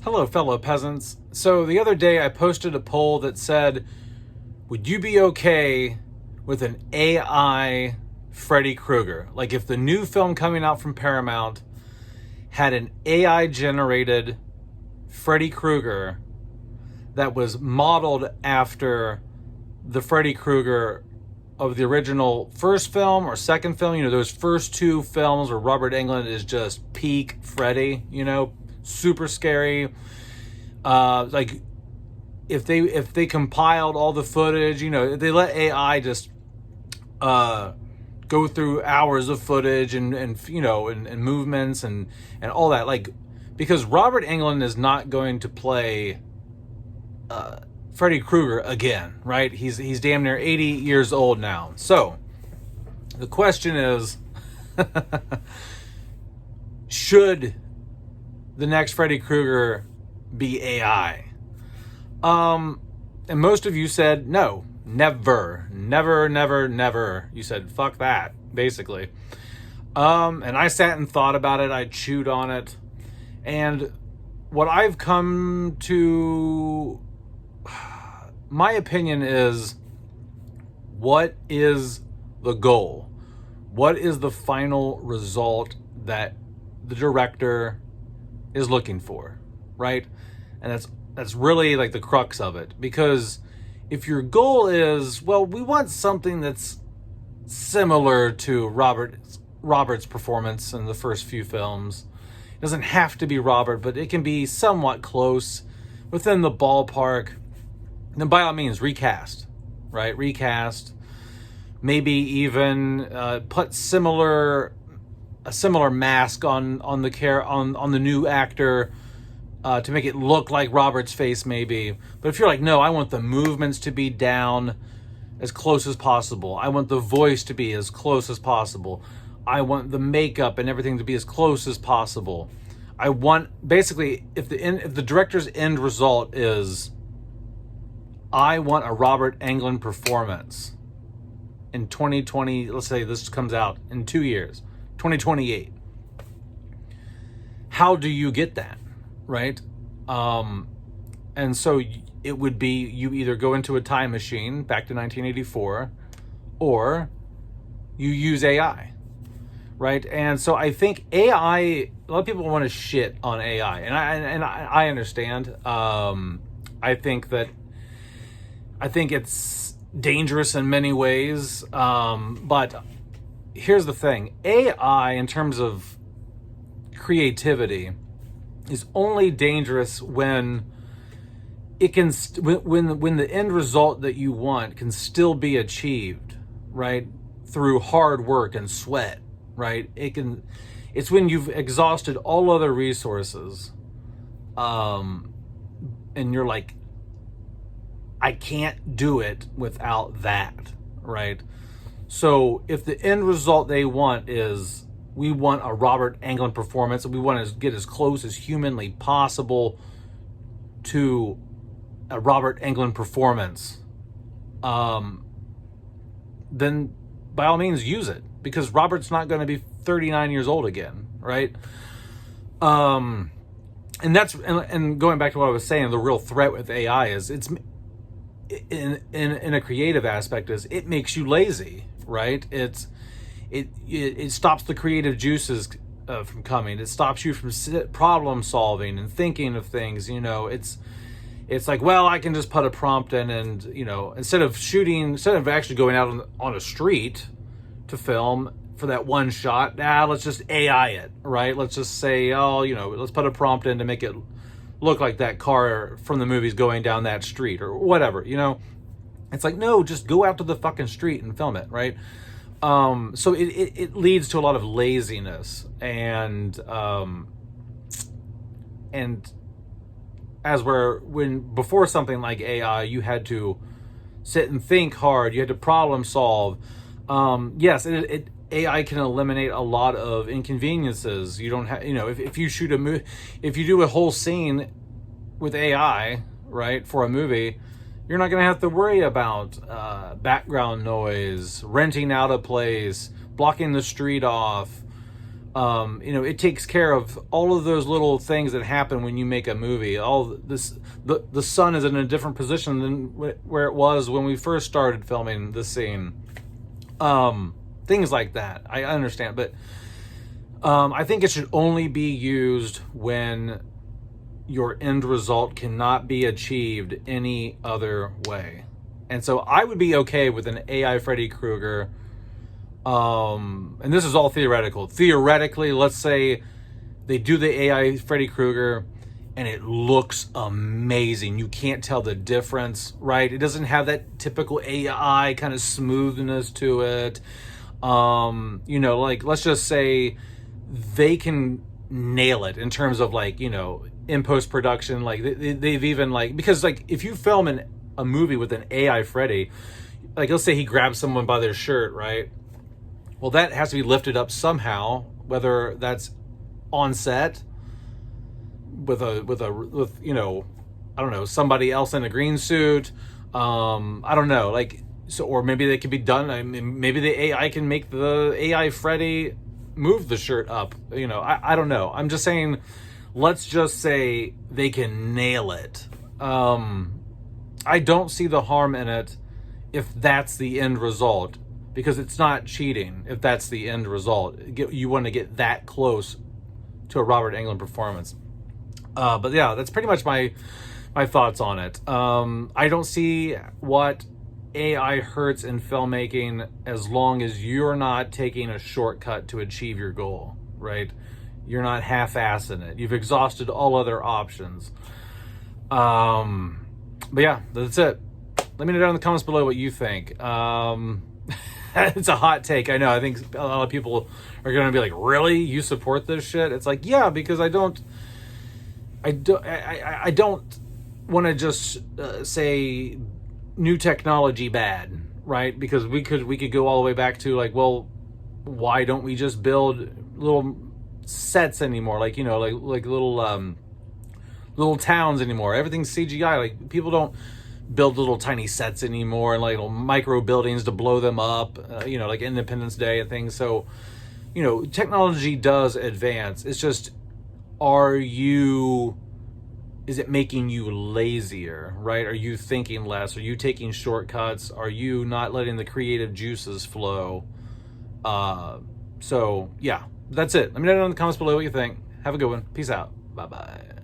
Hello, fellow peasants. So the other day I posted a poll that said, would you be okay with an AI Freddy Krueger? Like if the new film coming out from Paramount had an AI generated Freddy Krueger that was modeled after the Freddy Krueger of the original first film or second film, those first two films where Robert Englund is just peak Freddy, super scary. Like if they compiled all the footage, they let AI just go through hours of footage and movements and all that, like, because Robert Englund is not going to play Freddy Krueger again, right? He's damn near 80 years old now. So the question is, should the next Freddy Krueger be AI? And most of you said no, never. You said fuck that, basically. And I sat and thought about it. I chewed on it, and what I've come to, my opinion is, what is the goal? What is the final result that the director is looking for, right? And that's really like the crux of it. Because if your goal is, well, we want something that's similar to Robert's performance in the first few films. It doesn't have to be Robert, but it can be somewhat close, within the ballpark, then by all means recast, right? Recast. Maybe even put a similar mask on the new actor to make it look like Robert's face, maybe. But if you're like, no, I want the movements to be down as close as possible. I want the voice to be as close as possible. I want the makeup and everything to be as close as possible. I want, basically, if the director's end result is, I want a Robert Englund performance in 2020, let's say this comes out in 2 years, 2028. How do you get that, right? And so it would be, you either go into a time machine back to 1984, or you use AI, right? And so I think AI, a lot of people want to shit on AI, and I understand. I think it's dangerous in many ways, but here's the thing: AI, in terms of creativity, is only dangerous when it can when the end result that you want can still be achieved, right, through hard work and sweat, right? It's when you've exhausted all other resources, and you're like, I can't do it without that, right? So if the end result they want is, we want a Robert Englund performance, and we want to get as close as humanly possible to a Robert Englund performance, then by all means use it, because Robert's not going to be 39 years old again, right? And that's, and going back to what I was saying, the real threat with AI is, it's in a creative aspect, is it makes you lazy, right? It stops the creative juices from coming. It stops you from problem solving and thinking of things. It's like, well, I can just put a prompt in, and instead of actually going out on a street to film for that one shot, let's just AI it, right? Let's just say, let's put a prompt in to make it look like that car from the movies going down that street, or whatever. It's like, no, just go out to the fucking street and film it, right? So it leads to a lot of laziness, and before something like AI, you had to sit and think hard, you had to problem solve. Yes, AI can eliminate a lot of inconveniences. You don't have, if you shoot if you do a whole scene with AI, right, for a movie, you're not going to have to worry about background noise, renting out a place, blocking the street off, It takes care of all of those little things that happen when you make a movie. All this, the sun is in a different position than where it was when we first started filming this scene. Things like that. I understand, but I think it should only be used when your end result cannot be achieved any other way. And so I would be okay with an AI Freddy Krueger. And this is all theoretical. Theoretically, let's say they do the AI Freddy Krueger and it looks amazing. You can't tell the difference, right? It doesn't have that typical AI kind of smoothness to it. Like, let's just say they can nail it in terms of, like, in post-production. Like, they've even, like, because, like, if you film a movie with an AI Freddy, like, let's say he grabs someone by their shirt, right? Well, that has to be lifted up somehow, whether that's on set with I don't know, somebody else in a green suit. I don't know, like, so, or maybe they could be done. I mean, maybe the AI can make the AI Freddy move the shirt up. I don't know. I'm just saying, let's just say they can nail it. I don't see the harm in it if that's the end result, because it's not cheating if that's the end result. You want to get that close to a Robert Englund performance. But yeah, that's pretty much my thoughts on it. I don't see what AI hurts in filmmaking as long as you're not taking a shortcut to achieve your goal, right? You're not half-assing it. You've exhausted all other options. But yeah, that's it. Let me know down in the comments below what you think. It's a hot take, I know. I think a lot of people are going to be like, really? You support this shit? It's like, yeah, because I don't want to just say new technology bad, right? Because we could go all the way back to, like, well, why don't we just build little sets anymore? Like, like little towns anymore. Everything's CGI. Like, people don't build little tiny sets anymore, and like little micro buildings to blow them up, like Independence Day and things. So, technology does advance. It's just, is it making you lazier, right? Are you thinking less? Are you taking shortcuts? Are you not letting the creative juices flow? So yeah, that's it. Let me know in the comments below what you think. Have a good one. Peace out. Bye-bye.